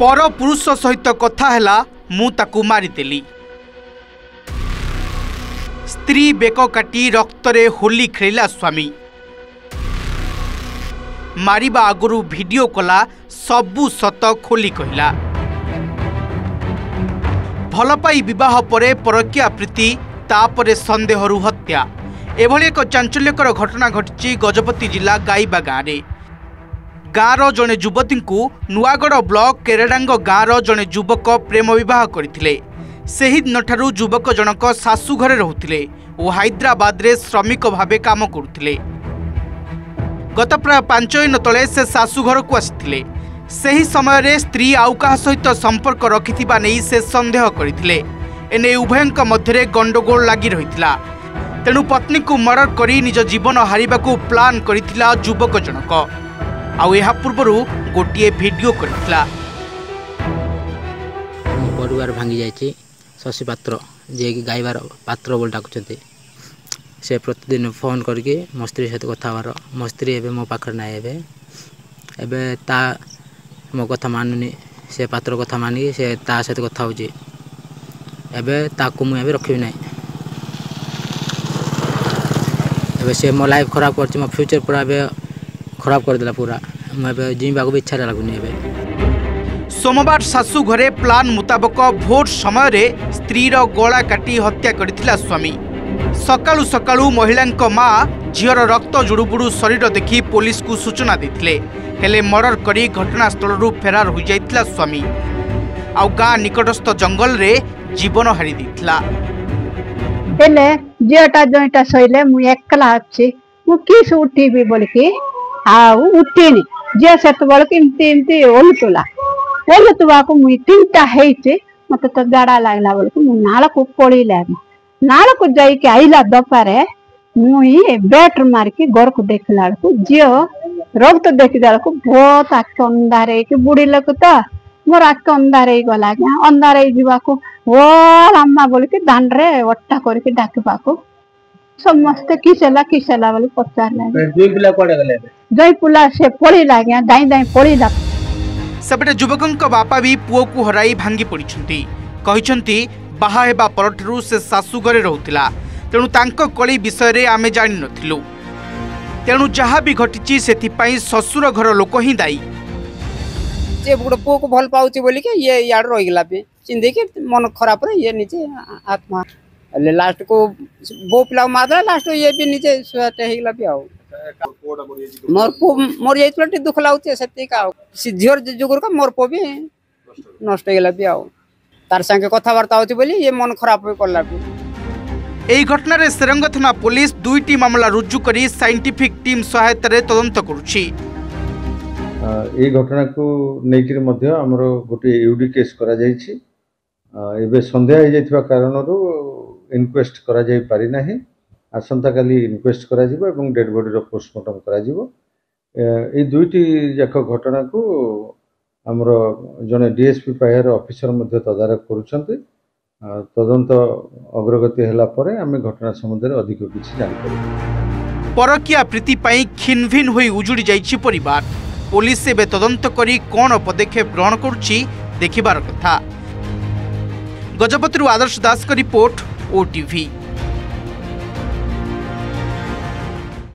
पर पुरुष सहित कथा हैला मु ताकू मारिदेली। स्त्री बेक काटी रक्तरे होली खेलिला स्वामी। मारिबा आगुरु वीडियो कला सबु सत खोली कहला। भलपाई विवाह परे परकिया प्रीति तापरे संदेहरु हत्या एभली एक चांचल्यकर घटना घटी गजपति जिला गाइबा गाँव में। गाँवर जड़े युवती को नुआगढ़ ब्लॉक केरेडांग गाँवर जड़े युवक प्रेम विवाह करते। सही दिन ठारू युवक जनक शाशु घरे रोते और हैदराबाद रे श्रमिक भावे काम करुले। गत प्राय 5 दिन तले से शाशु घर को आसी सही समय रे स्त्री आउ का सहित संपर्क रखिथिबा नै से संदेह करथिले। एने उभयंक मध्यरे गंडगोल लागी रहितला। तेणु पत्नी को मर्डर करी निज जीवन हारिबाकू प्लान करिथिला युवक जनक। आउ एहा पूर्वरु गोटिए वीडियो करिथिला। परिवार भांगी जायछि। शशि पात्र जे गायबार पात्र बोल डाकुचंती से प्रतिदिन फोन करके मो स्त्री सहित कथा हबार। मो स्त्री एबे मो पाखर ना एबे ता मो कथा मानुनी। से पात्र कथा मानिक से ता सहित कथा होची। एबे ताकू मु एबे रखिबि नै। एबे से मो लाइफ खराब करछि। मो फ्यूचर पूरा एबे खराब कर देला पूरा। मु एबे जीवा को इच्छा लागुनी। एबे सोमवार शाशु घरे प्लान मुताबक भोर समय रे स्त्री रो गला काटी हत्या करथिला स्वामी। सकाळु सकाळु महिला माँ झीर रक्त जुड़ुबुड़ू शरीर देखि पुलिस को सूचना देथिले। हेले मर्डर करी घटनास्थल फेरार हो जाइतिला स्वामी। आउ गाँ निकटस्थ जंगल रे जीवन हारी देथिला। हेले जेटा जइटा सइले मु एकला अछि। मु किस उठीबी बोलकी आउ उठीनी जे सेत बोलकी इमती ओलुतला को मु तीनटा हेइचे। मते तो गाड़ा लागला बोलकी मु नाला को पड़ीला। नाला को जाई के आइला दपारे मुई बैट मार के घर को देखला को जियो रक्त देखि दाल को बहुत आंख अंधारे के बुढ़ी लोक तो मोर आंख अंधारे गला के अंधारे जीवा को ओ अम्मा बोल के दान रे वट्टा करके डाकबा को समस्त किसेला बोल पचारला। दुई पिला कोडे गले जय पुला से पड़ी लागे दाई दाई पड़ी ला। सेपटे युवकंक बापा भी पुओ को हराई भांगी पड़िछंती। कहिछंती बाहा हेबा परठरू से शाशु घरे रहुतिला। तेणु तांको कली विषय रे आमे जानि नथिलु। तेणु जहा भी घटिची सेथि पई ससुर घर लोक ही दायी। जे बुड़ पो को भल पाउची बोली के ये याड रहि गेला पे चिंदे के मन खराब रे ये नीचे आत्मा ले लास्ट को बो पिला मार दे। लास्ट ये भी नीचे सुट हे गेला पे आउ मोर ये प्लट दुख लाउचे सेति का सिद्धिर जुगुर का मोर पो भी नष्ट हे गेला पे आउ तार संगे कथा वार्ता होची बोली ये मन खराब हो करला पे। एही घटना रे सेरंग थाना पुलिस 2टी मामला रुजु करी साइंटिफिक टीम सहायता रे तदंत करुछि। ए घटना को नेकिर मध्य हमरो गोटे यूडी केस करा जायछि। एबे संदेह हे जायथिबा कारणरो इनक्वेस्ट करा जाय पारि नाही। आसंता काली इनक्वेस्ट करा जिवो एवं डेड बॉडी रो पोस्टमार्टम करा जिवो। ए 2टी जाक घटना को हमरो जने डीएसपी पायर ऑफिसर मध्य तदारक करूछन्ते। तदंत अग्रगति होला परे आमे घटना संबंध रे अधिक किछि जानकारी। परकिया प्रीति पई खिनभिन होई उजुड़ी जाइछि परिवार। पुलिस एबे तदंत करी कोन पदक्षेप ग्रहण करुछि देखिबार कथा। गजपतिरु आदर्श दास का रिपोर्ट, ओटीवी।